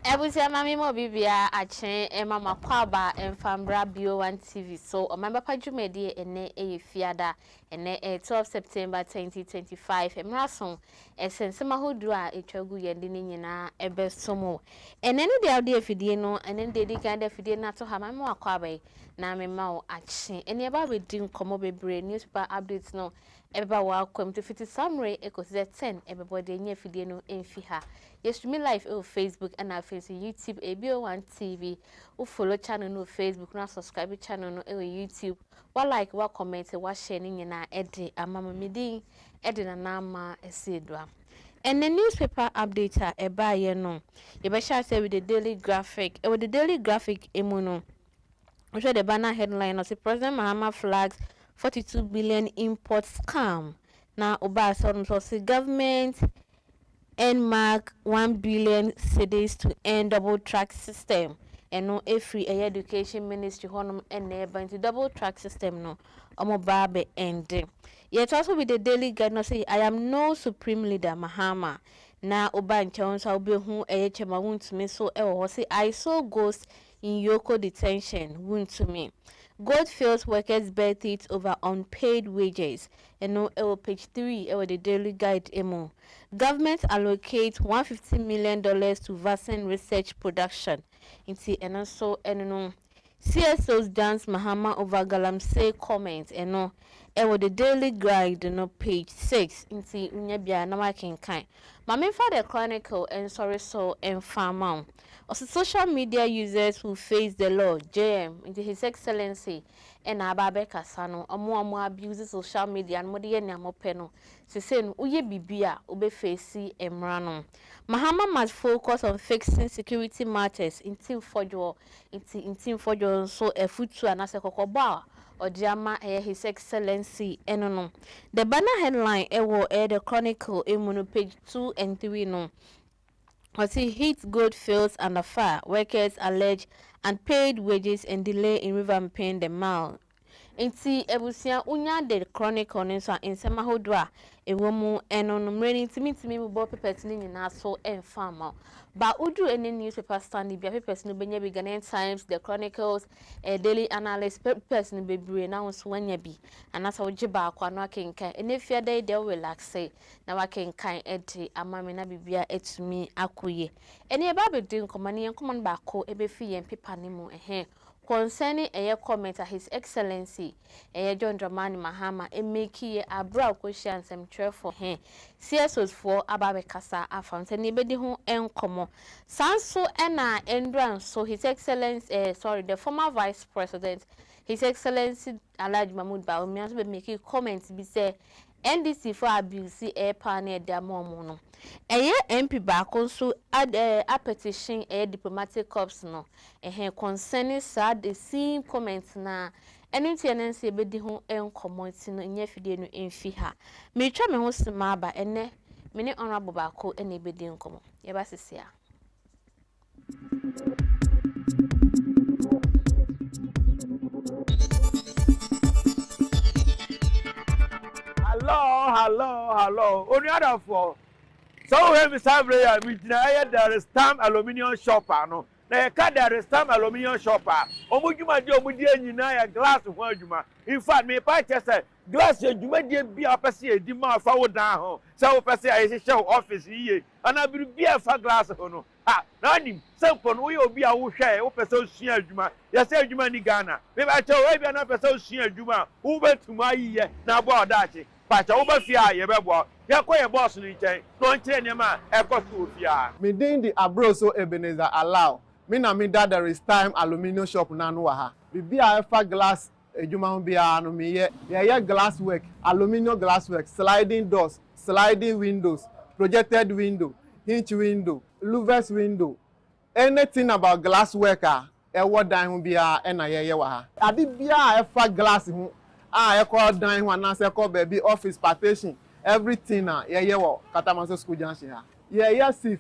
Ebusia mami mo bibia achen mama kwaba emfambra bio1 TV so Oman Ba Pa dwumadi ene fiada ene 12 September 2025 emrason esensema hodu a etwagu yende ni nyina ebesomo ene ne de audio fidie no ene de di kan de fidie na to ha mama wakwaba na mema wo achen ene eba be di nkomo bebre newspaper updates no eba wa kwam to fiti summary ekose 10 ebebode nya fidie no emfi ha yes me live on Facebook and our Facebook YouTube ABO1 TV. We follow channel no Facebook, na subscribe channel no YouTube. Wa like, wa comment, wa share ni na edi amama midi edi na nama ASEDUA. And the newspaper updater eba ye no. You be share say with the daily graphic. With the daily graphic emuno. We show the banner headline of the President Mahama flags 42 billion import scam. Now oba so government and mark 1 billion cedis to end double track system and no free education ministry honum and never into double track system no omobabe ending yet also with the daily guide no say I am no supreme leader Mahama na oba nchon so be hu chema wuntumi so say I saw ghost in Yoko detention wuntumi Goldfields workers bet it over unpaid wages. And no, page 3, the daily guide emo. Government allocates $150 million to vaccine research production. And also, no. CSOs dance Mahama over Galamsey comment. And no, the daily guide, no, page 6. Inti unyabia na wakinkai. Mame for the chronicle and sorry so and farm. Also, social media users who face the law, JM, into His Excellency, and Ababe Kasano, more abuses social media and Modian Yamopeno. She said, Uye Bibia, Ube Facey, Emrano. Mahama must focus on fixing security matters in Team Fojo, in Team Fojo, so a foot to an Asekokoba. Or Jama His Excellency Enono. The banner headline the Chronicle in page 2 and 3 no. As he hits Goldfields under fire, workers allege unpaid wages and delay in revamping the mall. Inti ebusia unya the Chronicle nso ensema hodwa ewomu enonom reni timi bo papers ni nyina so enfama ba udu ene newspaper stand bia papers no benya bi Ghanaian Times, the Chronicles, Daily Analyst papers ni bebre na wonso wanya bi anasa woje ba akwa no akenkan ene fia dey dey relax na wakenkan edi amame na bibia etumi akoye ene e ba bedin komane yenkomon ba ko ebefi yen paper ni mu concerning a comment at His Excellency John Dramani Mahama make a brow question some true for him. CSOs for Ababe Kasa afam anybody who encomo. Sanso ena endran so His Excellency the former Vice President His Excellency Alhaji Mahmoud Bawumia be making comments be say NDC for abuse panel their mono. MP baako so a petition diplomatic corps no concerning sad the same comments na eno tenancy be di ho enkomo ti no nya fidie no emfi ha me twa me ho sema ba ene me ne honorable baako ene be di enkomo ye ba sesia. Hello. Only other for. So we have a we there is stamp aluminium shopper no. Na there is stamp aluminium shopper. Omujuma di omudi nyina glass ho adwuma. In fact, me pa say glass adwuma di bia pese edi ma fa wo dan ho. Say wo pese ayi hye office yiye. Ana biru bia fa glass ho no. Ah, na nim sample no we obi a wo hwe wo pese osua adwuma. Ya say adwuma ni Ghana. Me ba che we bia na pese osua adwuma. Wo betuma yiye na bo odachi. Pacha oba fia ye bebo ya ko ye boss ni chen no nche ne ma e ko so fia me din the abroso Ebenezer allow me na me that there is time aluminium shop na no ha bibia efa glass ejuma bia no me ye glass work aluminium glass work sliding doors sliding windows projected window hinge window louvers window anything about glass work e wo dan ho bia e na ye wa ha ade bia efa glass ho I call down one answer call baby office partition everything wo Katamanso school junction sif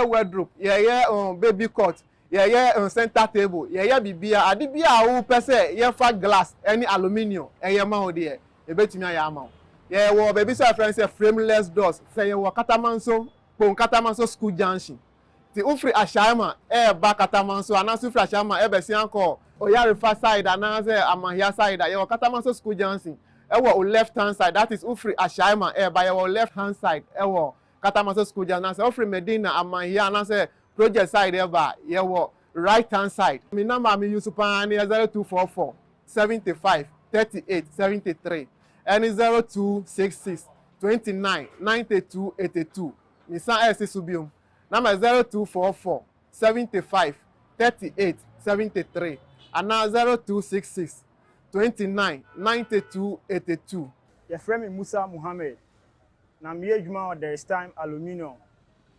wardrobe baby cot center table bibia ade bia wo pese fa glass any aluminium ma ho de ebetumi aya ma wo baby so friends frameless doors say wo Katamanso school junction ti ufri ashama ba Katamanso anaso ufri ashama be si anko Oyarifa side anaze Amahia side ye Katamanso school Johnson wo left hand side, that is ufri ashama by your left hand side wo Katamanso school Johnson ufri Medina Amahia anaze project side ba ye wo right hand side. My number me use pan 0244 75 38 73 and 0266 29 92 82. Nisan S Subium. Number 0244 75 38 73 and now 0266 29 92 82. Your friend Musa Muhammad. Na me adwuma there is time aluminium.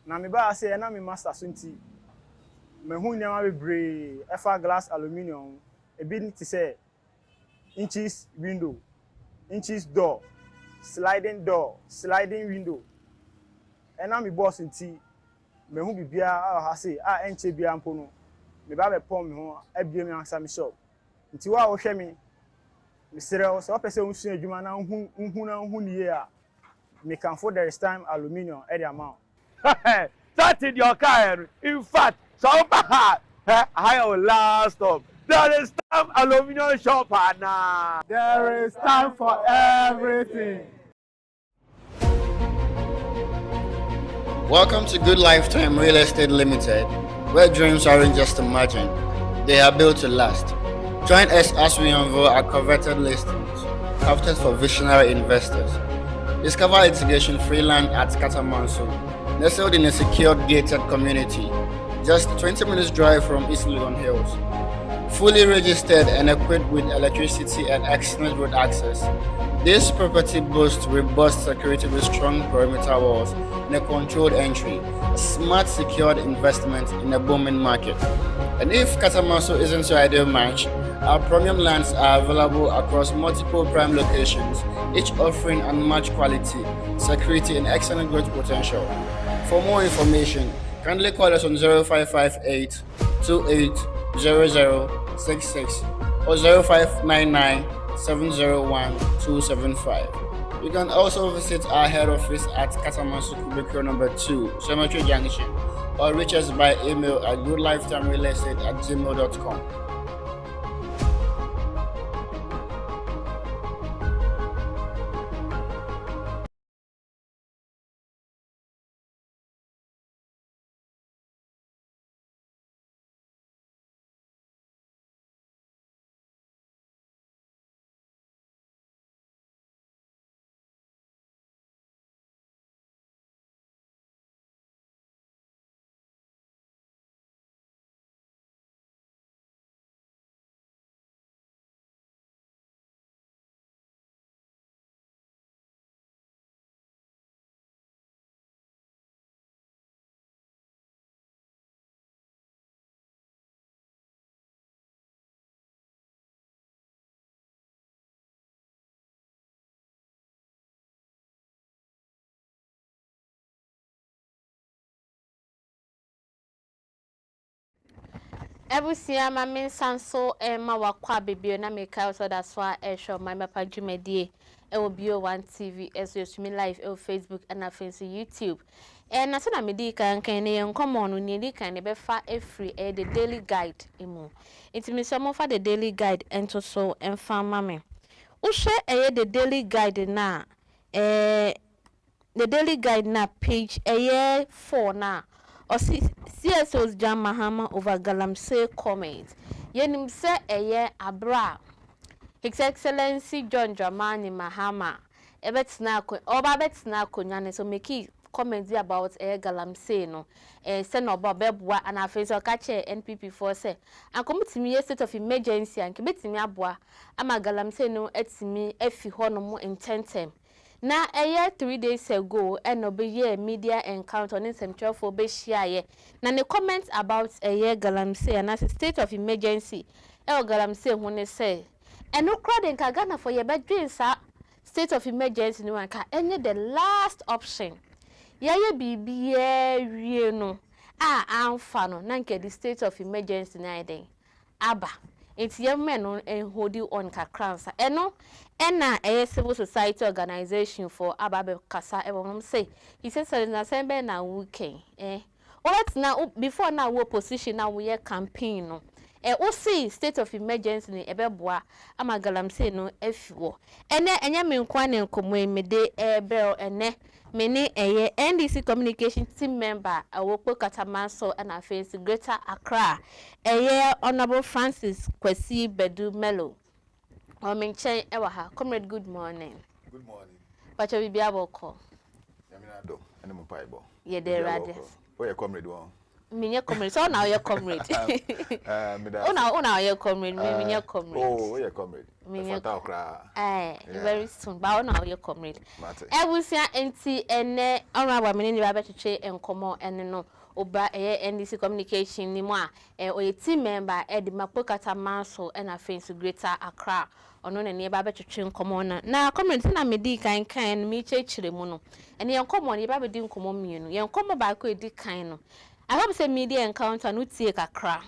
Na me ba say na me master sunti. Me hu nyama bebre efa glass aluminium. E bi ni say inches window, inches door, sliding window. And na me boss nti me hu bibia ha say enche bia mpo no. Me ba be pom me ho abie me ansa me shop. Nti wa wo hwe me Mr. So person who see adwuma na hu nie a me can for there is time aluminium at the amount. That in your car. In fact, so I will last stop. There is time aluminium shop now. There is time for everything. Welcome to Good Lifetime Real Estate Limited, where dreams aren't just imagined, they are built to last. Join us as we unveil our coveted listings, crafted for visionary investors. Discover litigation-free land at Katamanso, nestled in a secured gated community, just 20 minutes drive from East Legon Hills. Fully registered and equipped with electricity and excellent road access, this property boasts robust security with strong perimeter walls and a controlled entry, a smart secured investment in a booming market. And if Katamanso isn't your ideal match, our premium lands are available across multiple prime locations, each offering unmatched quality, security, and excellent growth potential. For more information, kindly call us on 0558 280066 or 0599 701 275. You can also visit our head office at Katamanso Kubikro number 2, Cemetery Junction, or reach us by email at goodlifetimerealestate@gmail.com. Ebusia mame sanso ma wakwa bebio na meka so that's why show my papa dwumadie e wo bio1 TV eso yesumi live e Facebook and afenso YouTube na so na medi kan ne yenkomo no ne di kan ne befa efri the daily guide emu intimi so mo fa the daily guide ento so emfa mame wo hwe the daily guide na the daily guide na page 4 na or CSO's Jam Mahama over Galamsey comment. Yenim se abra. His Excellency John Dramani Mahama. Ebetsna nyane so make comments about Galamsey no. Send oba bebwa and a face or catch NPP for say. And come to me a state of emergency and kibeti me abwa. Ama Galamsey no etimi efi hono mo intentem. Na 3 days ago enobe media encounter in Central for Beshiaye. Na the comments about Galamsey and as a state of emergency. Galamsey when say and no crowd in Kagana for your bedroom state of emergency no anka any the last option. Yaye bibi ye no amfano nanke the state of emergency na den. Aba it's young men and hold you on kakransa. Eno ena civil society organization for Ababe Kasa say. He says na sembe na weekend What now before now we position now we campaign no. O see state of emergency ni ebeboa ama galamsey no afiwo. Enya me nkwa ne nkomo me de bell ene me ne NDC communication team member awokpo Katamanso and face Greater Accra. Honorable Francis Kwesi Bedu Melo. O menchen ewa ha. Comrade, good morning. Good morning. Pacho bibia boko. Yaminado, ene mo paibo. Ye de rades. O ye comrade won. Minya comrade. So now ye comrade. Una ye comrade. Minya comrade. Oh, ye comrade. Minya okra. Very soon. But una ye comrade. Mate. Ebusia enti ene honorable mini ni ba betwe enkomo ene no. Oba NDC communication ni mo a o team member de Makpo Katamanso and face Greater Accra ono na ne ba betwe nkomo na comment na medi kan mi chechire mu no ene nkomo ne ba bedi nkomo mienu ye nkomo ba ko edi kan no I hope say media encounter no tie kakra.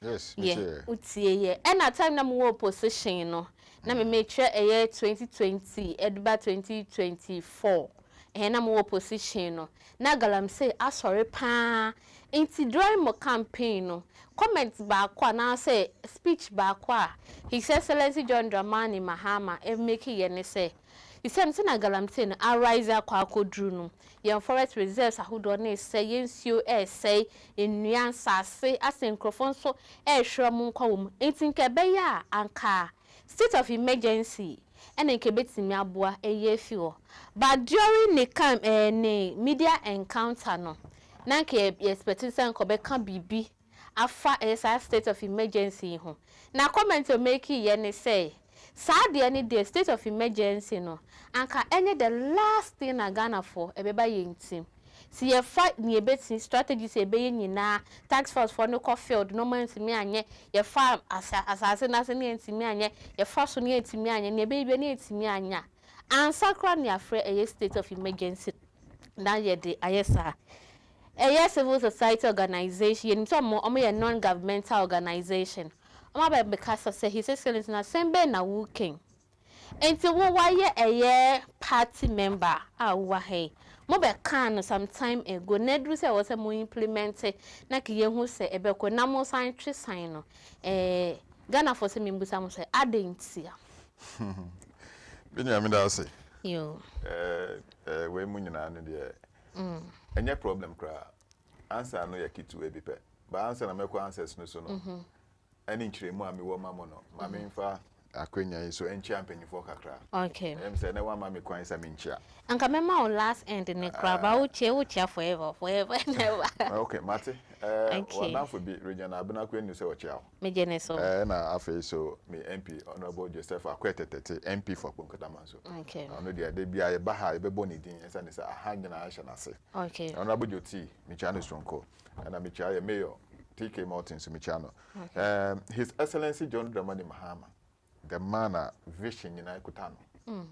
Yes, yeah, utie ye and at time na mo opposition no na me make sure 2020 edba 2024 na mo opposition no na galamsey asori pa enti during mo campaign no comment ba kwa na say speech ba kwa His Excellency John Dramani Mahama make ye ne say he said na galamsey no arise akwa akodru no ye forest reserves ahodo na say yensio say ennuan sase asenkrofon so hwere mo nkwa wo enti nke ya anka state of emergency and nkebetimi aboa eyefiwo but during the media encounter no na ke expecting say nkobeka bibi afa esa state of emergency ho na comment o make ye ne say sad any day state of emergency no anka any the last thing na Ghana for ebeba yentim si ye fight ni ebeti strategies ebe nyina tax force for no field no man ntimi anye ye farm asase na se ne ntimi anye ye fa so ne ntimi anye ne ebe ibe ne ntimi anya ansakra ne afre eye state of emergency na ye de ayesa civil society organization ye nto mo ye non governmental organization omo ba because say His Excellency na sembe na working enti wo wa ye party member wa hey mo be kan sometime ago nedru say was mo implement na ke ye hu say ebeko na mo san twe san no Ghana for say membusa mo say adentia Binya mi da say yo we mu nyina ne de enye problem kra answer no yakitu ebi pe ba answer na meko answers no so no ani nkyeremu a me wo mamo no ma me mfa akwenya so enchi ampanyifo kakra okay say na wa ma me kwan sa me nchia anka mema on last end ne kraba uche forever never okay mate one for be regional abena kwenu say ochia mejene so na afi so me MP honorable Joseph Akwetete MP for Katamanso okay no dia de bia ye ba ha ye be boni din esa ne say aha nyina ahye na se okay honorable Joti Michano Stronko and Michia mayor TK Martins Michano His Excellency John Dramani Mahama the man vision in Kutano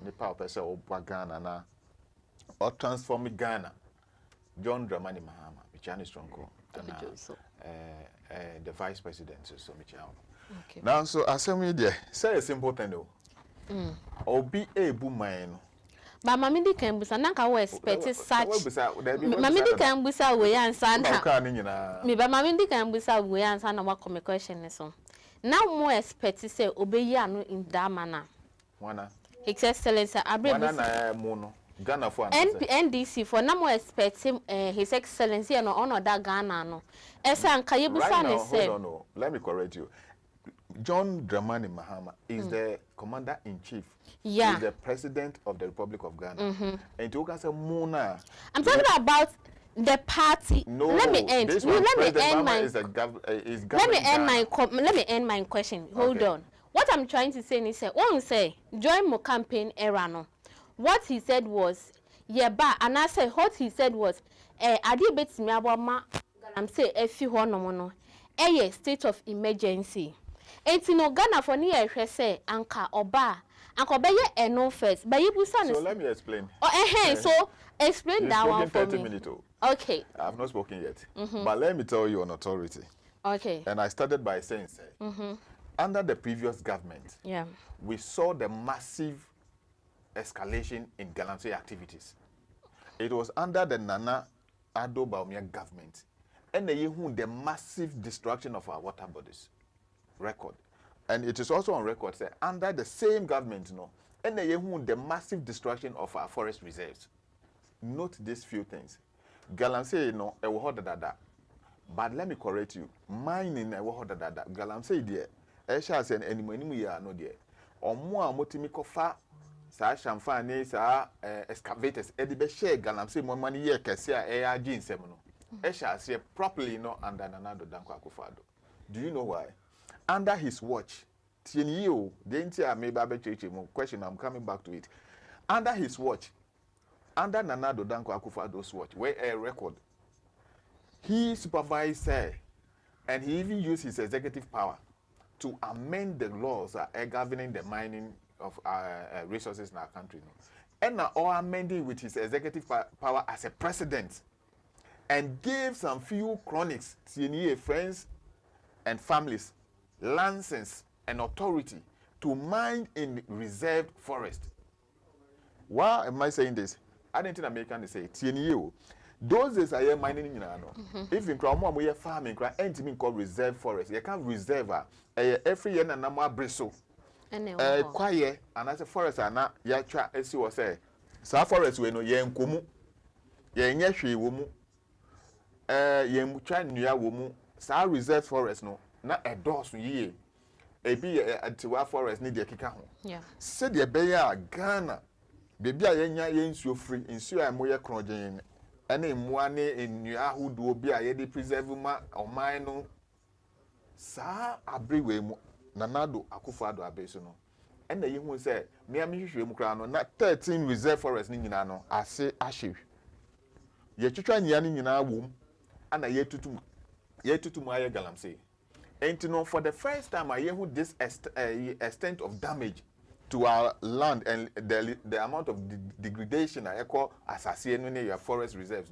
nipa opese obwa Ghana na or transform Ghana John Dramani Mahama Michano Stronko the vice president so Michano okay now so asemi there say a simple thing though obi ebu man ba mami di kan busa na ka wo expect such mami di kan busa we ansa na me ba mami di kan busa we ansa na wa come question so now more expect say obeyi anu in that manner wana His Excellency wana na mu no Ghana for NDC for na more expect His Excellency no on that Ghana no esa nka yebusa ne say no let me correct you John Dramani Mahama is the commander-in-chief. Yeah. He's the president of the Republic of Ghana. And you can say Mona. I'm talking about the party. No, let me end. Let me end my question. Hold on. What I'm trying to say is one say join my campaign era no. What he said was and I said what he said was adi beti me aboma I'm say efi ho no no. State of emergency. Enti no Ghana for near say anka oba anka obeye eno first but you busa so let me explain so explain that one for me okay I have not spoken yet but let me tell you on authority okay and I started by saying under the previous government we saw the massive escalation in galamsey activities. It was under the Nana Addo Bawumia government and the massive destruction of our water bodies. Record. And it is also on record say under the same government, and the massive destruction of our forest reserves. Note these few things. Galamsey, but let me correct you. Mining, Galamsey, dear. Esha said, any money are no dear. Or more motimikofa, sa shamfane, sa excavators, edibe share Galamsey, more money, ye, Cassia, ARG in Semono. Esha say properly no under Nanado Danko Akufado. Do you know why? Under his watch, Tienio, the maybe question, I'm coming back to it. Under his watch, under Nanado Danko Akufado's watch, where a record, he supervised her, and he even used his executive power to amend the laws governing the mining of resources in our country. And now, all amending with his executive power as a president, and gave some few chronics, Tienio friends and families, license and authority to mine in reserved forest. Why am I saying this? I didn't think American say TNU. Those days I am mining in If in Crown we are farming, anything called reserve forest. You can't reserve every year and more bristle. Quiet and as a forest and not ya try as you say. Sa forest we no yen kumu. Yen yeshwe wumu. Yen try nuya wumu. Sa reserve forest no. Na a doors ye a be a tiwa forest need a kika. Yeah. Said the Bayer Ghana, baby, I ain't so free in Sua Moya Crojin, and in Moane in Yahu do be a yedi preserve ma or mine. Sa abriwe Nanado Akufado Abesono. And the young say, Miami Mukrano, not 13 reserve forest Ninano, I say Ashiv. Yet you try Yanni in our womb, and I yet to Maya Galamsey. And to know for the first time, I hear this extent of damage to our land and the amount of degradation I call assassin your forest reserves.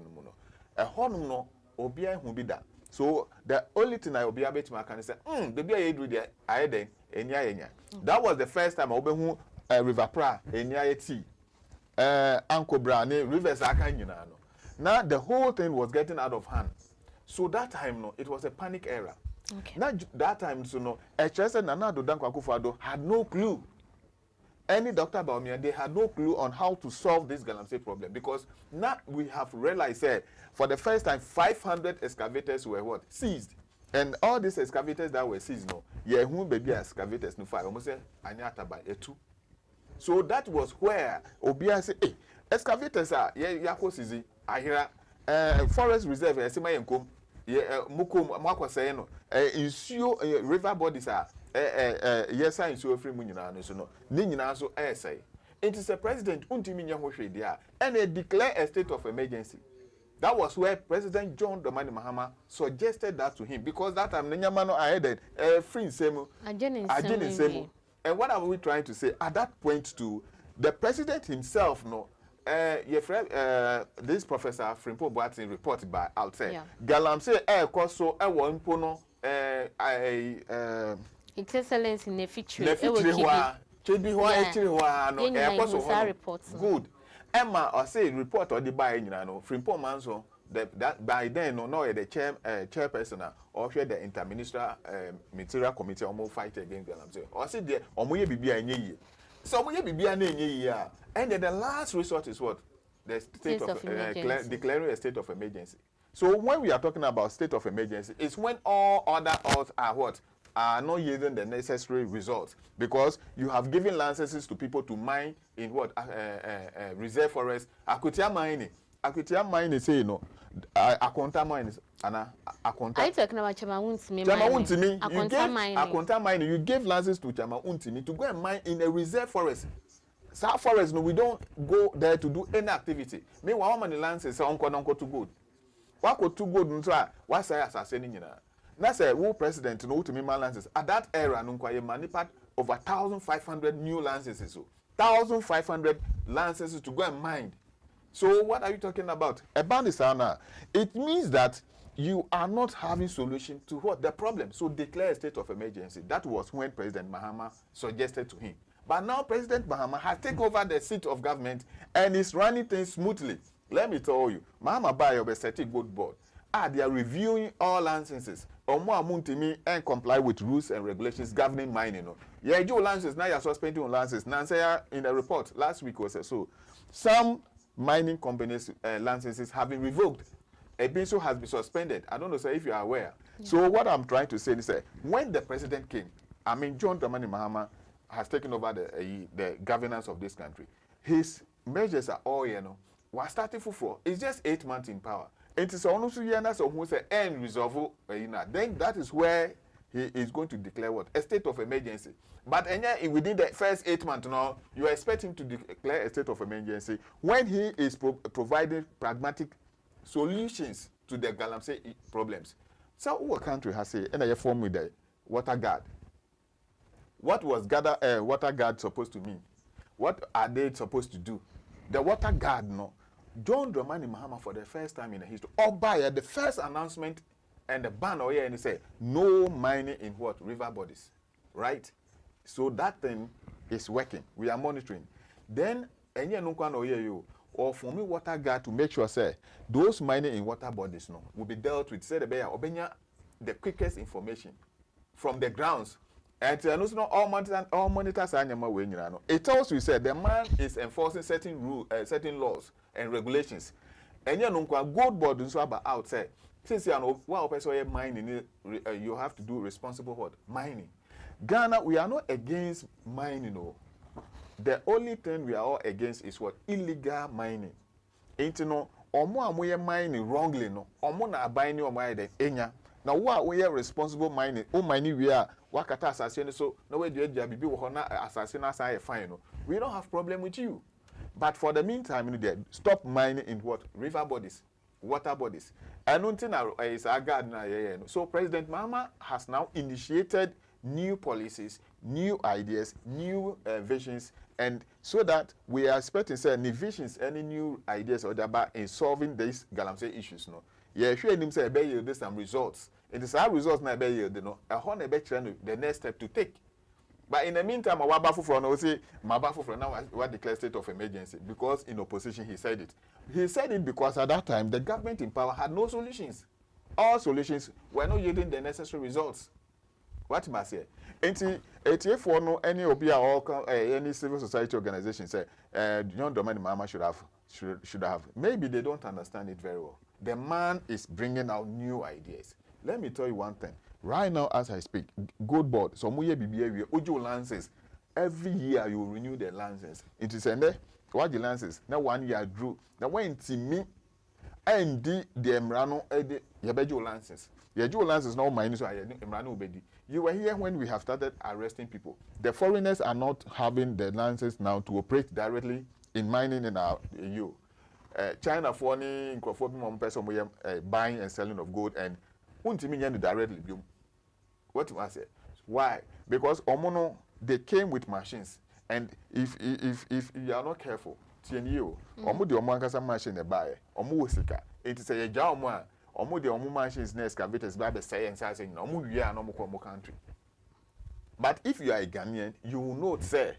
A honor no obia who be that. So the only thing I will be able to make is say, baby, I do the I enya. That was the first time I open River Pra enya tea. Uncle Brane rivers akanyina no. Now the whole thing was getting out of hand. So that time no, it was a panic era. Okay. Now that time, so no, HS and Nanado Danko Akufado had no clue. Any doctor about me, they had no clue on how to solve this Galamsey problem because now we have realized for the first time 500 excavators were what seized, and all these excavators that were seized, no, who baby excavators no fire, almost say anyata by a two. So that was where Obia said, hey, excavators are yako sizi ahira forest reserve esima yenkom. Mukum Mako saying, insure river bodies are yes, I insure free munina, no, Nina so say. It is a president Untiminya Hoshe there, and they declare a state of emergency. That was where President John Dramani Mahama suggested that to him because that time Nyamano added free Semu, Semu. And what are we trying to say at that point to the president himself? No. This Professor Frimpo Boatin reported by outside. Galamsey so one pono Its excellence in the future. Good. Emma or say report or the buy Frimpo Manso that by then no the chairperson or the interministerial material committee almost fight against Galamsey. Or say there or moye bibia nye. So we be and then the last resort is what? The state of declaring a state of emergency. So when we are talking about state of emergency, it's when all other odds are what? Are not yielding the necessary results because you have given licenses to people to mine in what? Reserve forest. Akutia mining say, Akonta mine is Akonta. I talking about Chama Untimi. Akonta mining. You gave license to Chama Untimi to go and mine in a reserve forest. South forest, no, we don't go there to do any activity. Meanwhile, how many licenses say uncle too good? What could too good? What say assassinating you? That's a who president no to me licenses. At that era, no, you manipulate over 1,500 new licenses. 1,500 licenses to go and mine. So what are you talking about? It means that you are not having solution to what the problem. So declare a state of emergency. That was when President Mahama suggested to him. But now President Mahama has taken over the seat of government and is running things smoothly. Let me tell you, Mahama Bayo be setting good board. they are reviewing all licenses. Omo amuntimi and comply with rules and regulations governing mining. No. Yeah, you licenses now you're suspending on licenses. Nancy in the report last week was so. Some mining companies licenses have been revoked. A BINSO has been suspended. I don't know, sir, if you are aware. Yeah. So what I'm trying to say is that when the president came, I mean, John Dramani Mahama has taken over the governance of this country. His measures are all, was starting for. It's just 8 months in power. It is also who say end resolve. Then that is where he is going to declare what? A state of emergency. But within the first 8 months now, you expect him to declare a state of emergency when he is providing pragmatic solutions to the Galamsey problems. So what country has a form with the water guard? What was water guard supposed to mean? What are they supposed to do? The water guard, no. John Dramani Mahama, for the first time in the history, by the first announcement and the ban, and he said, no mining in what? River bodies. Right? So that thing is working. We are monitoring. Then, or for me, water guard to make sure, say, those mining in water bodies no, will be dealt with, say, the quickest information from the grounds. And all monitors are it also said the man is enforcing certain rules, certain laws and regulations. And gold board is about outside. Since you know what person mining, you have to do responsible what? Mining. Ghana, we are not against mining. No. The only thing we are all against is what? Illegal mining. Ain't no omo mining wrongly no. Omo na buying your mine enya. Now what we are responsible mining? Mining we are wakata assassin so no way do bibi wo na assassin as I fine no. We don't have problem with you. But for the meantime, stop mining in what? River bodies, water bodies. And until now is a gardener. So President Mahama has now initiated new policies, new ideas, new visions, and so that we are expecting any visions, any new ideas or about in solving these Galamsey issues. No, yeah, sure him say be some results. It is our results na be no. The next step to take. But in the meantime, what declared state of emergency because in opposition he said it. He said it because at that time the government in power had no solutions. All solutions were not yielding the necessary results. What must say? For no any obia or any civil society organization say John Dramani Mahama should have. Maybe they don't understand it very well. The man is bringing out new ideas. Let me tell you one thing. Right now, as I speak, gold board, some way behavior, Ojo lances. Every year you renew the lances. It is what the lances. Now 1 year drew. Now when to me, and the Emrano Yabejo lances. Yabejo lances now minus Emrano Bedi. You were here when we have started arresting people. The foreigners are not having the lances now to operate directly in mining in our EU. China for any person buying and selling of gold and directly. What do I say? Why? Because Omono they came with machines, and if you are not careful, TNU, Omo the Omo machine they buy, Omo sika. It is a jauma. Omo the Omo machines and excavators by the science saying Omo we are no more country. But if you are a Ghanaian, you will not say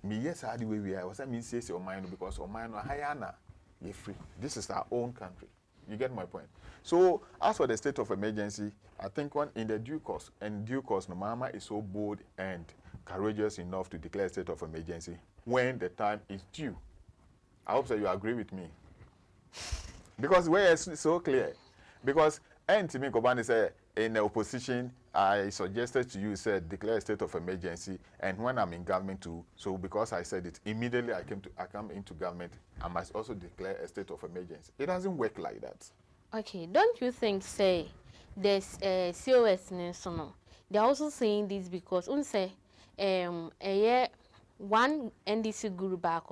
me yes I the way we are. Was I mean say your mind because your mind hayana you free. This is our own country. You get my point. So as for the state of emergency, I think in the due course, Mahama is so bold and courageous enough to declare a state of emergency when the time is due. I hope so you agree with me. Because where it's so clear. Because Ntimi Kobani said in the opposition, I suggested to you, said declare a state of emergency, and when I'm in government too, so because I said it, immediately I come into government, I must also declare a state of emergency. It doesn't work like that. Okay, don't you think, say, there's COS no? They're also saying this because one NDC guru back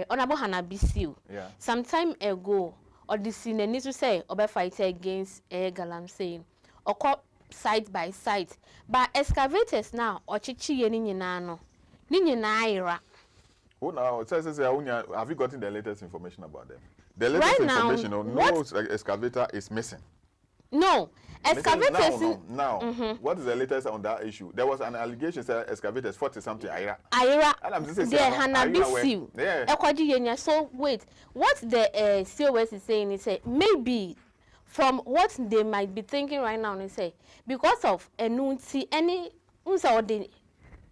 Honorable Hanabisil, some time ago, or the scene needs to say, or fight against Galamsey, or side by side. But excavators now, or chichi yeninano, Nininaira. Oh, now, it says, have you gotten the latest information about them? The latest information on no excavator is missing. No, excavators. Now, what is the latest on that issue? There was an allegation that excavators 40-something Ira. And I'm just saying, yeah. So wait, what the COS is saying is maybe from what they might be thinking right now, they say because of enunti any or the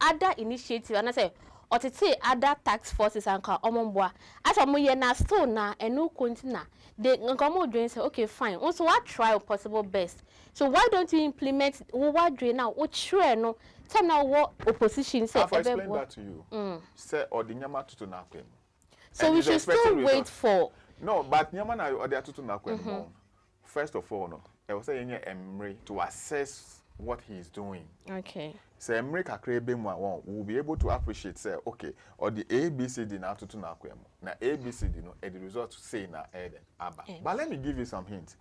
other initiative, and I say or to say other tax forces and call Oman Ba Pa. As a moye na still na enu kontina they ngomo doing say okay fine. Also what try possible best. So why don't you implement what doing now? What sure no time now what opposition say. I've explained that to you. Say or the nyama tutu na kwem. So we should still wait for. No, but nyama na or the tutu na kwem. First of all, no, I was saying Emery to assess what he's doing. Okay. So Emery will be able to appreciate say okay or the ABCD na tutu na kwem. Na ABCD no and the result say na Eden Abba. But let me give you some hints.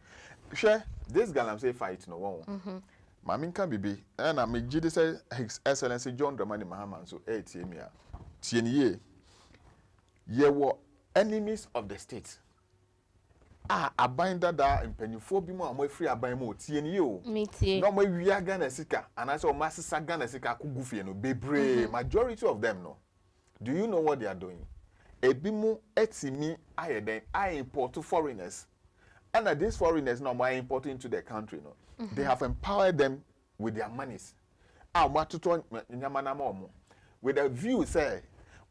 Share this girl I'm say fight no one. Mami can be and I make Jide say His Excellency John Dramani Mahama so 8 year. Tienye. Ye were enemies of the state. Abinder da impanyufo bi mu amoy free aban mu tienye o. No mo wia Ghana sika and I saw masisa Ghana sika kugu fie no bebre majority of them no. Do you know what they are doing? Ebi mu etimi ayeden I import foreigners. And these foreigners now are importing into the country no. They have empowered them with their monies. With a view say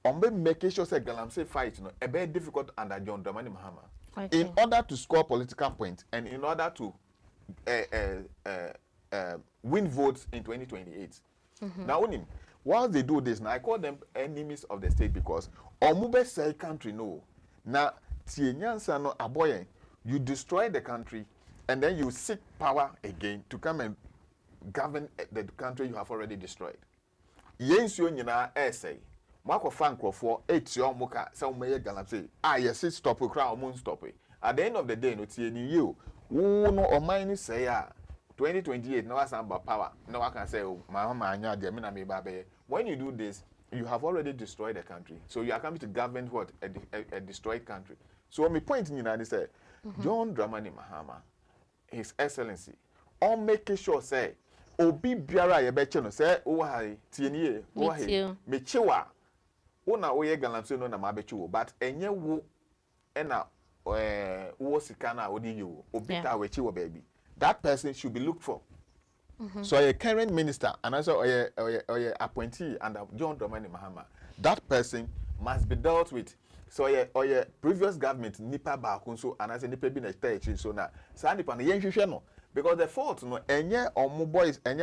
on making sure say Galamsey fight no a very difficult under John Dramani Mahama. Okay. In order to score political points and in order to win votes in 2028. Now, while they do this, now I call them enemies of the state because Omube say country no. Now, Tienyansa no aboyen, you destroy the country and then you seek power again to come and govern the country you have already destroyed. Yensio nyina essay. Marco Franco for 8 years, Moka, some may Galamsey. Yes, stop a crowd, moon stop it. At the end of the day, no TNU, you no or mine say, 2028, no Oman power. No, I can say, oh, my mama, me babe. When you do this, you have already destroyed the country. So you are coming to govern what? A destroyed country. So my point in United States, John Dramani Mahama, His Excellency, on making sure say, Obi biara ye beche no say, oh hi, TNU, oh hi, mechiwa. Una oye Galamsey no na mabechu but enye wo ena wo sikana odi you obita wechi wo baby that person should be looked for. So a current minister and also a appointee under John Dramani Mahama, that person must be dealt with. So a previous government nipa ba kunso and as a nipa bi na stage so na sa nipa na yenhwehwe no because the fault no enye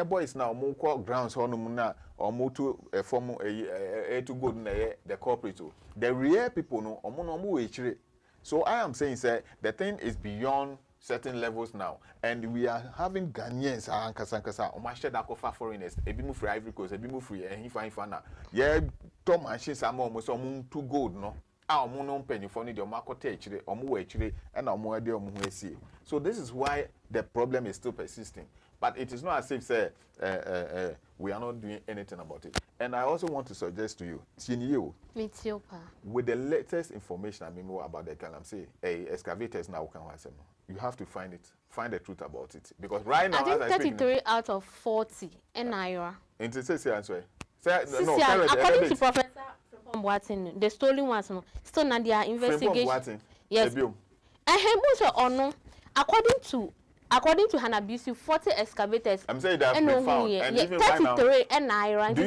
boys na omo call grounds honum na omo to form to go na the corporate. The real people no omo we chire. So I am saying say the thing is beyond certain levels now and we are having Ghanaians ankasa omo share that offer foreigners ebi mu free Ivory Coast ebi mu free hifa na ye to machines am omo so omo to gold no omo no mpanyifo ni de omo akota echire omo wa echire and omo de omo hu esie. So this is why the problem is still persisting. But it is not as if say we are not doing anything about it. And I also want to suggest to you, Tinio, with the latest information I mean about the Galamsey, excavators now can you have to find the truth about it. Because right now, I think 33 out of 40 in Naira. According to Professor Boatin, the stolen ones still not their investigation. Yes. And according to Hanabisu, 40 excavators. I'm saying that been found. And even 33 and Iran. Do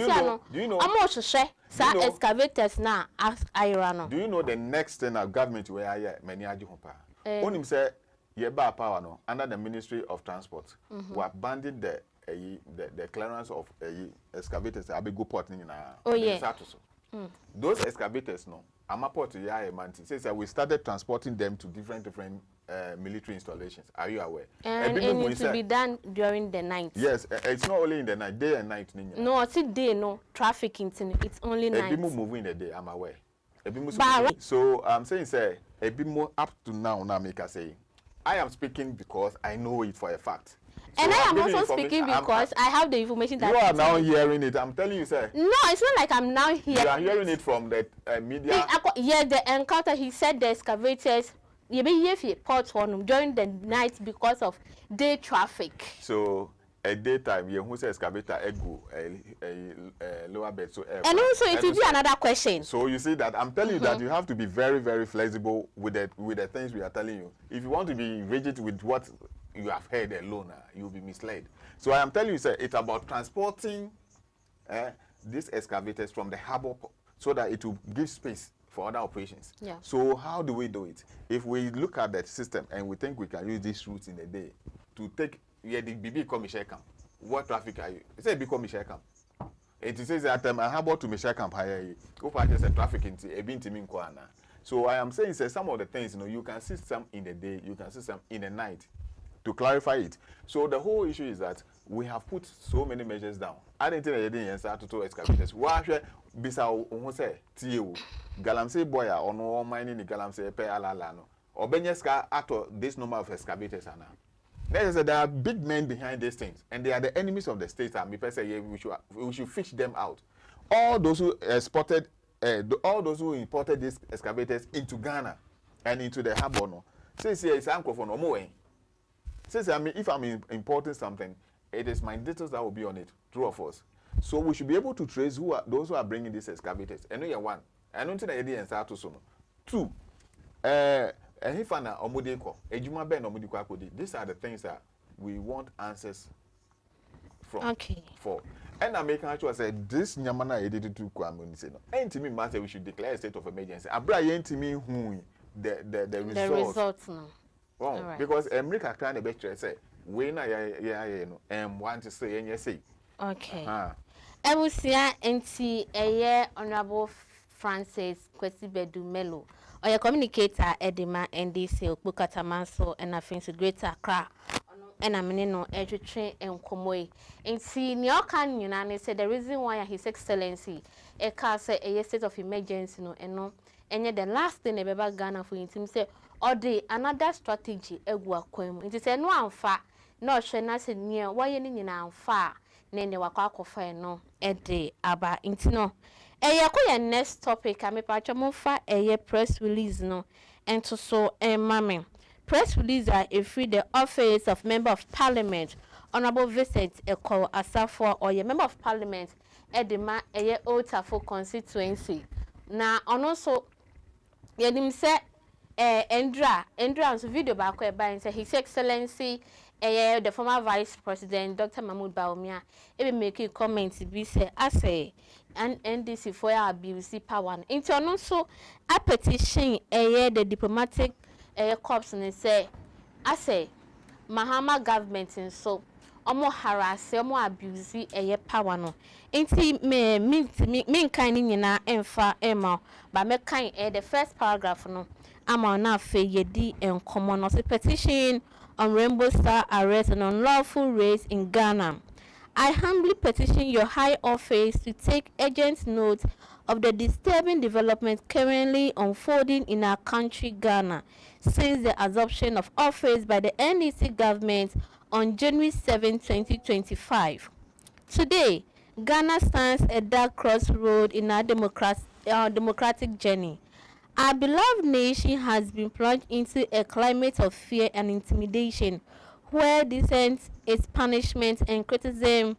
you know? I'm also sure some excavators now as Iran. Do you know the next thing our government where I many ajuhopa? Only say Yeba power no under the Ministry of Transport. We abandoned the clearance of excavators. Abigo port in those excavators no. Amaport ya manti says that we started transporting them to different military installations. Are you aware? And it needs to be done during the night. Yes, it's not only in the night, day and night. No, it's day, no trafficking. It's only night. Ebimu moving in the day, I'm aware. So I'm saying, say, Ebimu up to now, Namika say, I am speaking because I know it for a fact. So and I am also speaking because I have the information that you are now hearing it. I'm telling you, sir. No, it's not like I'm now hearing. You are hearing it from the media. Yeah, the encounter. He said the excavators port on during the night because of day traffic. So at daytime, you who says excavator ego lower bed so air. And also it will be another question. So you see that I'm telling you that you have to be very, very flexible with the things we are telling you. If you want to be rigid with what you have heard alone, you'll be misled. So I am telling you, sir, it's about transporting these excavators from the harbor so that it will give space for other operations. Yeah. So how do we do it? If we look at that system and we think we can use these routes in a day to take the BB come Michelle Camp, what traffic are you? It says become Michelle Camp. It says that harbor to Michelle Camp higher. Go purchase a traffic into a bint in Kwana. So I am saying, some of the things, you can see some in the day, you can see some in the night. To clarify it. So the whole issue is that we have put so many measures down. I didn't think I didn't answer to excavators. Why bisa say TU Galamsey boya or no mining the Galamsey pe alalano or Benyeska after this number of excavators are now. There are big men behind these things, and they are the enemies of the state. And people say we should fish them out. All those who exported, all those who imported these excavators into Ghana and into the harbor, no, say it's uncle for no more. Says, if I'm importing something, it is my details that will be on it, true or false. So we should be able to trace those who are bringing these excavators. And you one. I don't think I did answer to soon. Two, if I'm these are the things that we want answers from. Okay. For. And I'm making sure say this nyamana edited to Kwame say no. Ain't me matter we should declare a state of emergency. Abra ain't me who the results now. Oh, right. Because America can be better say we na want to say and say. Okay. I will see NT a year Honorable Francis Kwesibedu Melo or your communicator Edima NDC Bukatamanso and I think Greater Accra and I'm in education and Komoi. And see Nyokan Yunani said the reason why His Excellency a car say a state of emergency no and no and yet the last thing about Ghana for him say or the another strategy egwa kwem it is no amfa no hwe na se near why ni nyina amfa na ne wakwa akofa no ede aba intino eyakoya next topic amepa chomofa press release no ento so mame press release are free the office of member of parliament honorable Vincent Eko Asafo or member of parliament edema Otafo constituency na also yenim se Endra so video back where by say His Excellency the former Vice President Dr. Mahmoud Bawumia e make comments be say ase and NDC for abuse power into also a petition the diplomatic corps and say ase Mahama government and so omo harass omo abuse power no enti me kind nyina emfa ema ba me kind the first paragraph no ama na fe yedi en common of petition on Rainbow Star arrest and unlawful raids in Ghana. I humbly petition your high office to take urgent note of the disturbing development currently unfolding in our country Ghana since the assumption of office by the NDC government on January 7, 2025. Today, Ghana stands at a dark crossroad in our democratic journey. Our beloved nation has been plunged into a climate of fear and intimidation where dissent is punishment and criticism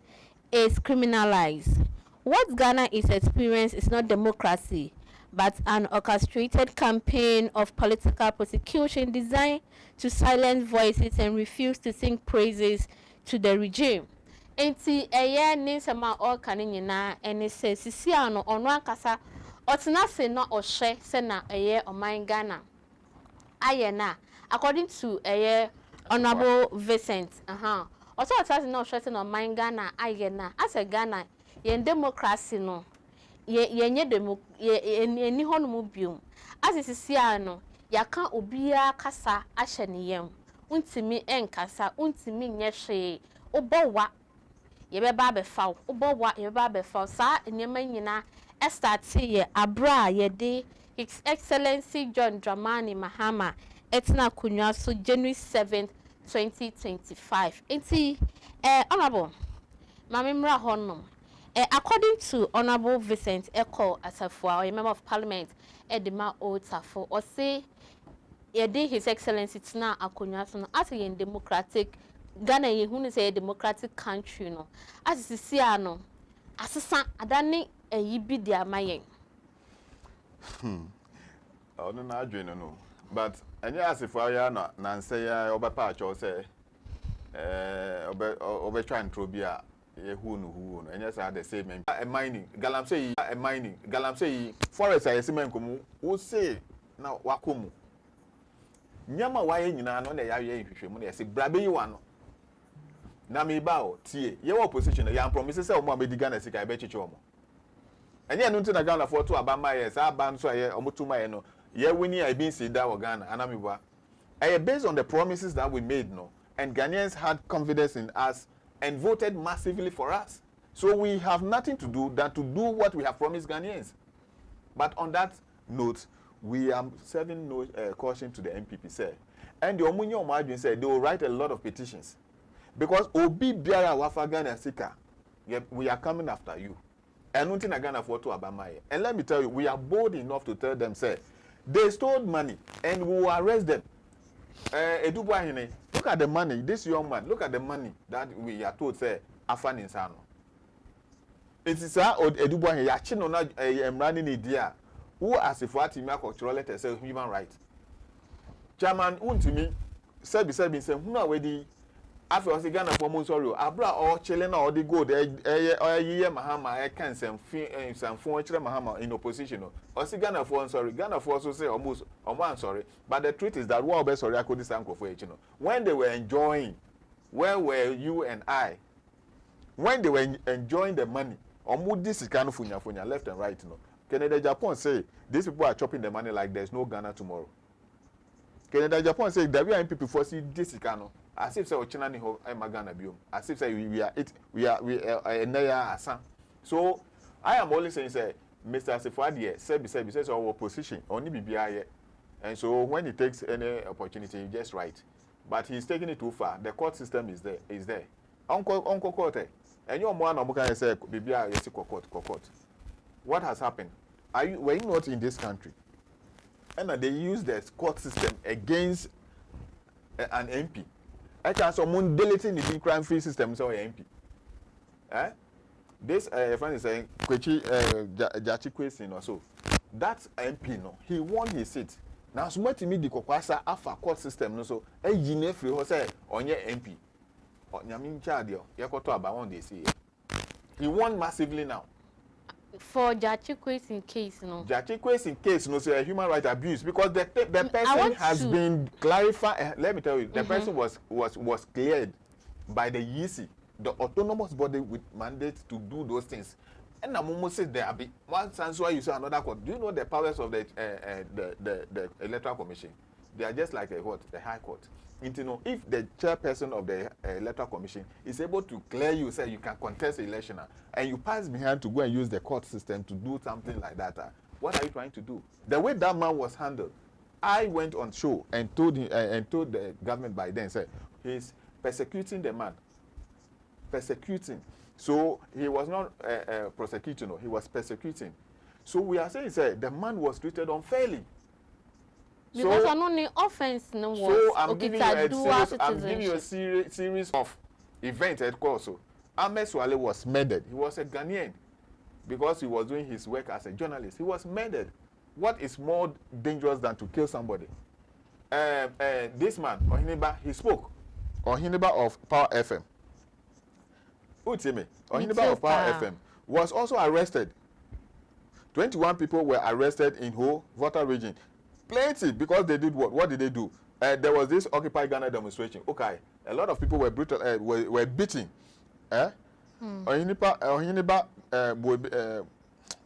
is criminalized. What Ghana is experiencing is not democracy, but an orchestrated campaign of political persecution designed to silence voices and refuse to sing praises to the regime. Enti nisema all kanina and it says Sisiano on one kasa Otina se na oshe se na Oman Ghana. Ayena according to Honorable Vincent also otina na oshe se na Oman Ghana ayena as a Ghana yen democracy no yenye demo eni hono mu biom as sisia no yaka obia kasa ahye ne yam untimi enkasa untimi nye hwe obowa yebeba befa obowa yebeba befa sa enyema nyina estati abra yede His Excellency John Dramani Mahama etna kunwa so January 7th 2025 enti honorable mamimra honnom according to Honorable Vincent Eko Asafo, a member of parliament Edema Otafo or say yede His Excellency tina akunwa so as a democratic Ghana yehunu say a democratic country no as sisia no asesa adane yibi dia mayen no na adwene no but anya asefo ya na say ya Oba Pa cho say obe try and trobia who no and yes are the same mining galamsey forest I see men komu who say na wakomu nyama waye nyina no na ya ye hwehwemu na say brabe yi wa no na me ba o tie ye wo opposition ya promise say omo amedi Ghana sika be chiche omo enye no nti na Ghana for to abama ye sa ban so ye omotuma ye no ye wini I been see that wa Ghana anamibwa based on the promises that we made no and Ghanaians had confidence in us and voted massively for us. So we have nothing to do than to do what we have promised Ghanaians. But on that note, we are serving no caution to the MPP, sir. And the Omunyo Margin said they will write a lot of petitions. Because Obi Biara Wafa Ghana Sika, we are coming after you. And nothing Ghana for to Abamaye. And let me tell you, we are bold enough to tell them, sir, they stole money and we will arrest them. Look at the money, this young man, look at the money that we are told, say, Afan Insano. It is a Edubuahi, Yachino, running idea, who as if what he make cultural letter say human rights. Chairman, to me, said, who are ready after the Ghana for Monsorio, Abra or Chilena or the good, Mahama, I can some foreign Mahama in opposition. Or see Ghana for sorry, Ghana for also say almost on one sorry. But the truth is that what best sorry I could this uncle for you know. When they were enjoying, where were you and I? When they were enjoying the money, almost this is kind of funya left and right, you know. Canada, Japan say these people are chopping the money like there's no Ghana tomorrow. Canada, Japan say that we are people for see this is kind of. As if say Ochina ni ho Magana biom. As if say we are asan. So I am only saying say Mr. Asifo says our opposition only BBI. And so when he takes any opportunity, he just right. But he's taking it too far. The court system is there. Uncle court. And your man can say BBI yes court. What has happened? Were you not in this country? And they use the court system against an MP. I can someone deleting the crime-free system so MP. This friend is saying Kwechi Jachi Kwesin or so. That MP no, he won his seat. Now so much me the kokwasa afa court system no so e yine free ho say onye MP. Nyame nchaade o yekoto aba one dey say. He won massively now. For Jachi Kwesin case, no. Jachi Kwesin case, no, say human rights abuse because the person has been clarified. Let me tell you, the person was cleared by the EC, the autonomous body with mandate to do those things. And I'm almost said there be one sense why you say another court. Do you know the powers of the Electoral Commission? They are just like the High Court. You know, if the chairperson of the Electoral Commission is able to clear you, say you can contest the election, and you pass behind to go and use the court system to do something like that, what are you trying to do? The way that man was handled, I went on show and told him and told the government by then, said he's persecuting the man, persecuting. So he was not prosecuting, no, he was persecuting. So we are saying, the man was treated unfairly. Because so, no offense no was. So I'm giving you a series of events at Corso. Ahmed Swale was murdered. He was a Ghanaian because he was doing his work as a journalist. He was murdered. What is more dangerous than to kill somebody? This man, Ohiniba, he spoke. Ohiniba of Power FM. Utime, Ohiniba of Power FM was also arrested. 21 people were arrested in Ho, Volta region. Plenty because they did what? What did they do? There was this Occupy Ghana demonstration. Okay, a lot of people were brutal, were beating. Ohiniba,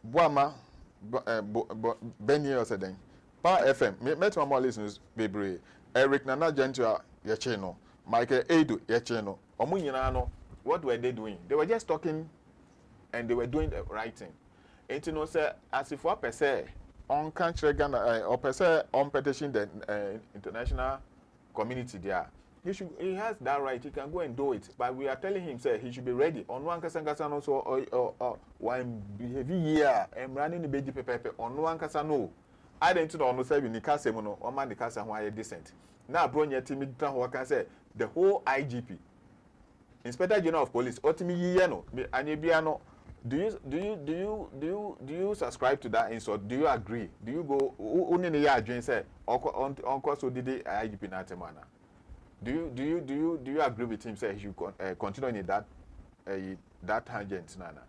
Boama, Benny or something. Power FM. Met my listeners, baby. Eric Nana Gentua, Yacheno. Michael Edo, Yacheno. Omunyano. What were they doing? They were just talking, and they were doing the right thing. And you know, say as if what per se. On country Ghana or per se on petition the international community there. He has that right. He can go and do it. But we are telling him, say he should be ready. On one kasangasa also or one behavior year and running the baby pepe on one kasa no. I didn't know no say in the kasa mono or man the kasa why decent. Now bro your team can say the whole IGP, Inspector General of Police, Otimi Yeno, Anyebiano. Do you subscribe to that insult? Do you agree? Do you go only the year say on so did the IGP na temana? Do you agree with him? Say he should continue in that tangent, Nana.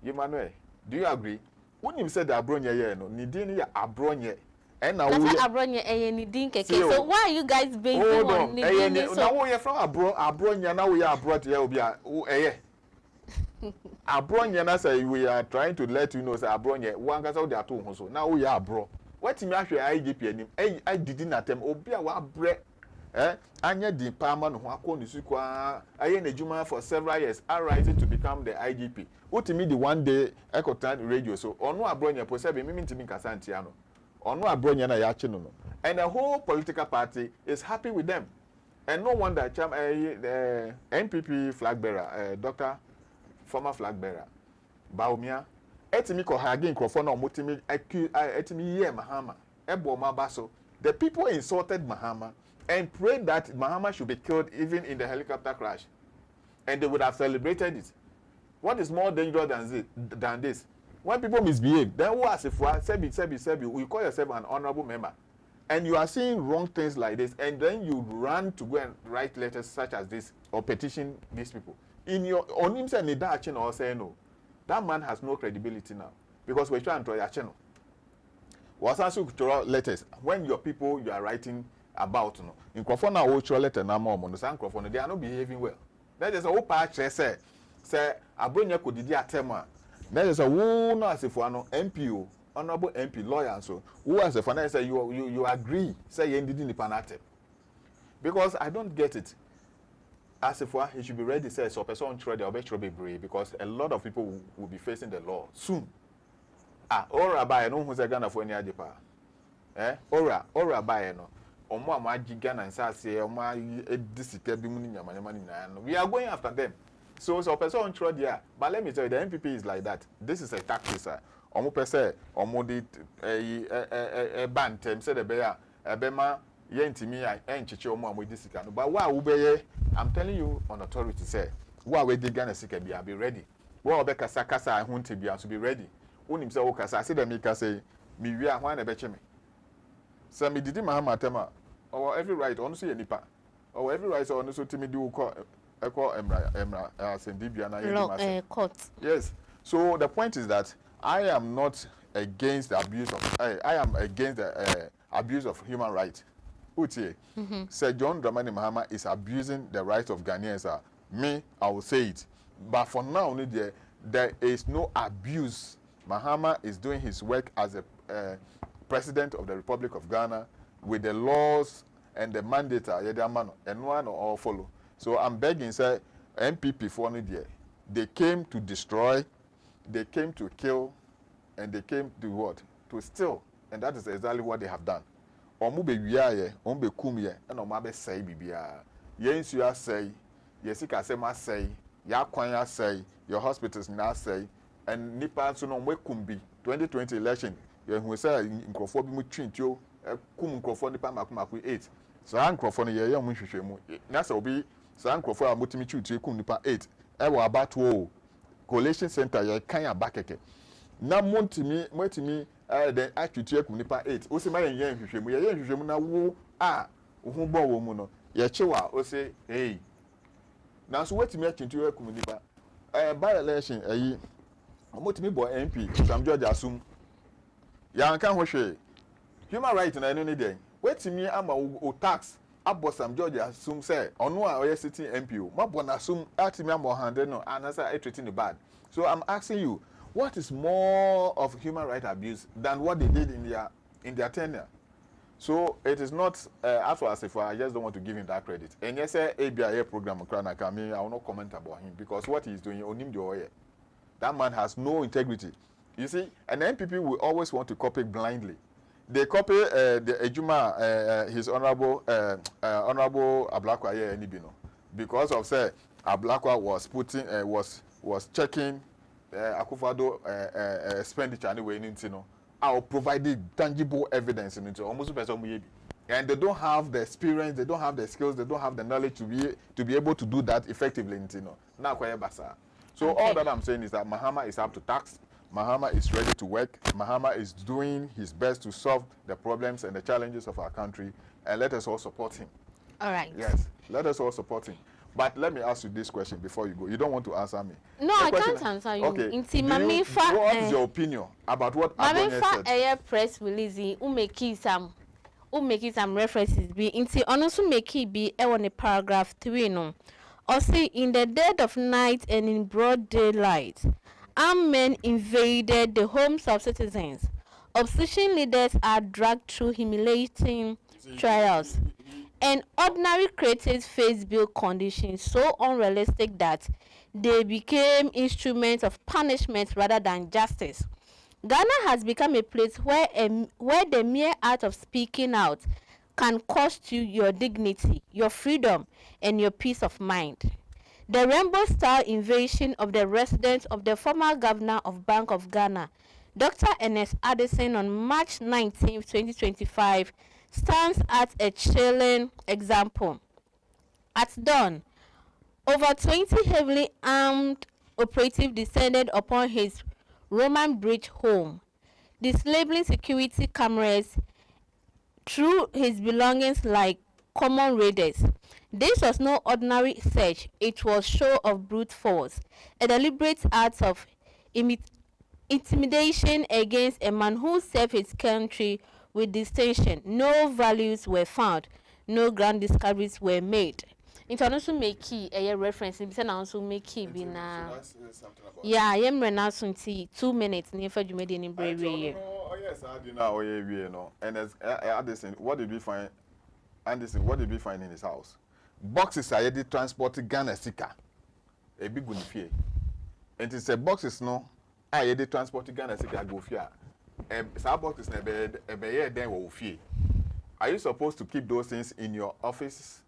Emmanuel, do you agree? When you said abronye, no, ni dini ya abronye. And now we abronye ni din keke. So why are you guys basing on ni din? So now we are from abronye. Now we are abroad here. We are abronye. Na say we are trying to let you know say abronye. One guy say they are two so. Now we are abro. What me actually IGP anim? I didn't attempt. Obi a wa bre. Anya di Palmer no akọ nisukwa aye na ejuma for several years arising to become the IGP. Ultimately the one day Ekotan radio so onu abronya po se be mimi ntimi nkasa antia no. Onu abronya na ya chi no. And the whole political party is happy with them. And no wonder the NPP flag bearer former flag bearer Baumia etimi ko ha again crofo na omotimi etimi ye Mahama ebo ma baso. The people insulted Mahama and prayed that Mahama should be killed even in the helicopter crash. And they would have celebrated it. What is more dangerous than this? When people misbehave, then who as if you call yourself an honorable member. And you are seeing wrong things like this, and then you run to go and write letters such as this or petition these people. In your on himself, or say no. That man has no credibility now. Because we're trying to channel. Was also letters when your people you are writing about no in crofona wo chro letter na ma no san crofona they are not behaving well. That is a whole part say abronya kodidi atem a that is a wo no asefo ano MPO honorable MP lawyer so who asefo na say you agree say you ndidi ni panatem because I don't get it. Asefo he should be ready say so person try the obey brave because a lot of people will be facing the law soon. Ora ba no hu say Ghana for any adepa ora ba no omo amaji Ghana nsase omo edisika bi mu ni nyamanyama ni na no we are going after them so person try there but let me tell you the NPP is like that. This is a tactic sir omo pese omo di bantem say the bear ebema ye ntimi enchiche omo amodisika no but wa wo beye I'm telling you on authority say wa we di Ghana sika bi be ready wa obeka sakasa ahunte bi so be ready. Unim say o kasa say dem make say me wi ahwan na be che me say me didi Mahama tema or every right on so ye nipa or every right on so timi di wo ko emra sendibia na ye court. Yes, so the point is that I am not against the abuse of I am against the abuse of human rights. Utie Sir John Dramani Mahama is abusing the rights of Ghanaians. Me I will say it, but for now only there is no abuse. Mahama is doing his work as a president of the Republic of Ghana with the laws and the mandate and one all follow. So I'm begging, say, MPP for there. They came to destroy, they came to kill, and they came to what? To steal. And that is exactly what they have done. Omube wiaye, ombe kumye, and omabe say bibia. Yensu ya say, yesika sema say, ya kwanya say, your hospitals now say, and nipa so no kumbi 2020 election ye hu say nkrofo bi mu twintio kum nkrofo nipa makumaku 8 so an nkrofo no ye mu hwehwemu na say obi so an nkrofo a motimi twintio kum nipa 8 e wo abato collation center ye kan abakeke na montimi den atwintio kum nipa 8 o se ma ye hwehwemu na wo hu bo wo mu no ye chewa o se hey na so wetimi atwintio kum nipa by election omotimi bo MP Sam George Asum ya nka hwehwe human right na eno ni den wetimi ama o tax abo Sam George Asum say ono a oye sitting MP o mabo na Asum atimi ama 100 no anasa treating the bad. So I'm asking you, what is more of human right abuse than what they did in their tenure? So it is not as far as if I just don't want to give him that credit. And yes, ABIA program I will not comment about him because what he's doing on him the that man has no integrity. You see, an MPP will always want to copy blindly. They copy the Ejuma, his honorable Ablakwa Enibino, because of say Ablakwa was putting was checking Akufado expenditure anyway in Intino. I'll provide tangible evidence in it. Almost and they don't have the experience, they don't have the skills, they don't have the knowledge to be able to do that effectively in Intino. Now basa. So okay. All that I'm saying is that Mahama is up to task. Mahama is ready to work. Mahama is doing his best to solve the problems and the challenges of our country, and let us all support him. All right. Yes, let us all support him. But let me ask you this question before you go. You don't want to answer me. No, I can't answer you. Okay. What is your opinion about what Adonia said? Mami press release make some references be inti also make it be on a paragraph 3 no. Or say in the dead of night and in broad daylight, armed men invaded the homes of citizens. Opposition leaders are dragged through humiliating trials. And ordinary creators face bail conditions so unrealistic that they became instruments of punishment rather than justice. Ghana has become a place where the mere act of speaking out can cost you your dignity, your freedom, and your peace of mind. The rainbow-style invasion of the residence of the former governor of Bank of Ghana, Dr. Ernest Addison, on March 19, 2025, stands as a chilling example. At dawn, over 20 heavily armed operatives descended upon his Roman Bridge home, disabling security cameras through his belongings like common raiders. This was no ordinary search, it was show of brute force, a deliberate act of intimidation against a man who served his country with distinction. No values were found, no grand discoveries were made. International make key a reference in the also make key be na. Yeah, I am renouncing 2 minutes near for you made in bravery. Oh, yes, I did now. No. And as Addison, what did we find? Anderson, what did we find in his house? Boxes are already transported Ghana Sika. A big one fear. And it's a boxes no. I already transported Ghana Sika go fear. Some boxes never then will fear. Are you supposed to keep those things in your office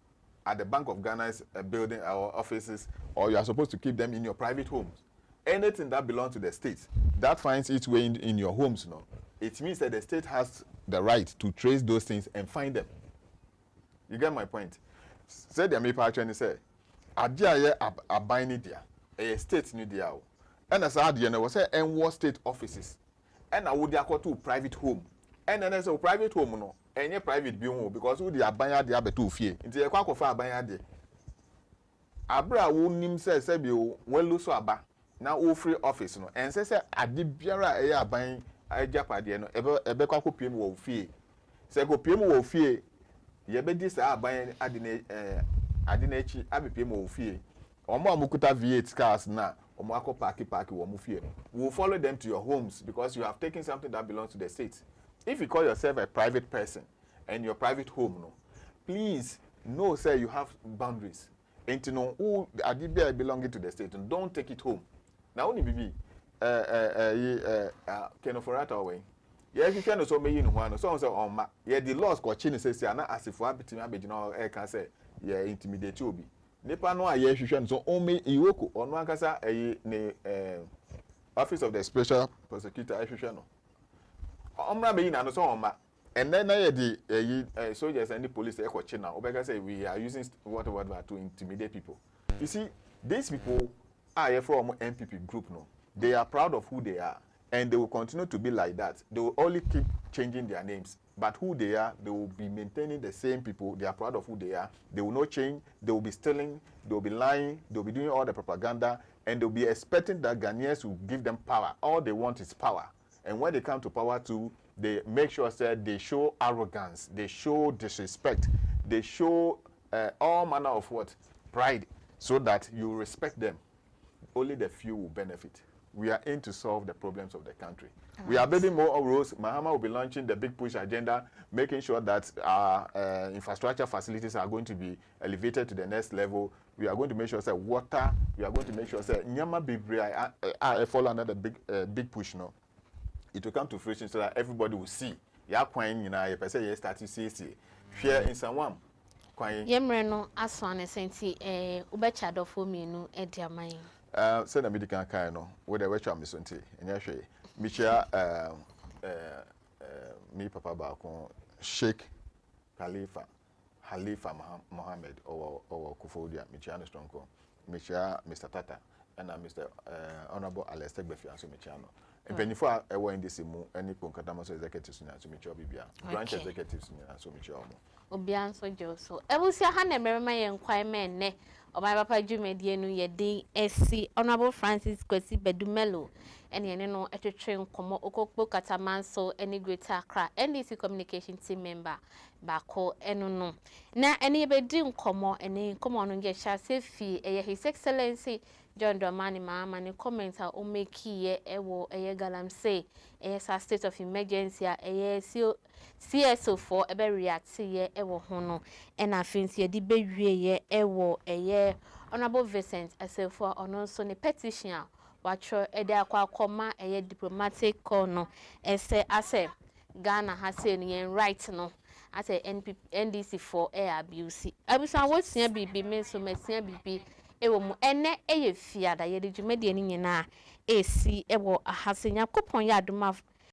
at the Bank of Ghana's building or offices, or you are supposed to keep them in your private homes? Anything that belongs to the state that finds its way in your homes, no, it means that the state has the right to trace those things and find them. You get my point? Said the maper actually say, "Adia a binding dia, a state new dia, and as I did, was say, and war state offices, and I would go to private home, and then as a private home, no, and your private bureau because who the abaya dia betu fear into a quack of abaya de. Abra won him says, Sebio, well, lose aba, now all free office, no, and says, I did biara a buying a japadiano, a beco pim will fear. Say go pim will fear. Ye be dis buying adinechi abi pm wo fie omo amukuta V8 cars na omo akọ park wo mu fie. We will follow them to your homes because you have taken something that belongs to the state. If you call yourself a private person and your private home, no, please know say you have boundaries. And to know who adibia belonging to the state, and don't take it home. Now only bibi kenoforata away. Yeah, if you can also make one, so on ma. Yeah, the laws got change says na as if one between abegino can say yeah intimidate you be. Nipa no a yeah you so only iwoko or no kasa ne office of the special prosecutor no. Omra be na no so on ma. And then the soldiers and the police they got now. Obeka say we are using whatever to intimidate people. You see, these people are from MPP group no. They are proud of who they are. And they will continue to be like that. They will only keep changing their names. But who they are, they will be maintaining the same people. They are proud of who they are. They will not change. They will be stealing. They will be lying. They will be doing all the propaganda. And they will be expecting that Ghanaians will give them power. All they want is power. And when they come to power too, they make sure that they show arrogance. They show disrespect. They show all manner of what? Pride. So that you respect them. Only the few will benefit. We are in to solve the problems of the country. Right. We are building more roads. Mahama will be launching the big push agenda, making sure that our infrastructure facilities are going to be elevated to the next level. We are going to make sure that water, we are going to make sure that Nyama Bibri fall under the big push now. It will come to fruition so that everybody will see. Ya kwan nyina ye pese ye start to see fear in someone. Kwan Yemre no aswane senti ubecha do fo mienu e diaman. Say the medical kind no with the virtual missionty and yahwe michia me papa baako Sheikh Halifa Mohammed or Kufodia michia no strong ko michia Mr. Tata and Mr. Honorable Alestek Befianso michia no Mpanifo a ɛwɔ industry mu ɛne ponkatama so executives nya so mechi obibia branch executives nya so mechi omo obia nso jo so ebusia ha na merema ye nkwan men ne Oman Ba Pa dwumadie no ye din esi Honorable Francis Kwesi Bedumelo ene no etwetwe nkomo okokpo katamanso ene Greater Accra NDC communication team member bako eno no na ene bedi nkomo ene nkomo no nge sha sefi His Excellency John Dramani Mahama ne comment a o make ye ewo galamsey sa state of emergency a CSO for ebe react ye ewo ho no ena afensi ye di bewie ye ewo Honorable Vincent Asefo ono so ne petition a watro ede akoma diplomatic call no ase Ghana ha say no yen right no ase NDC for air abuse abusa wosia bibi me so mesia bibi ewo mu ene fiada ye de dwumade ni nyina esi ewo ahasenya kopon ya adoma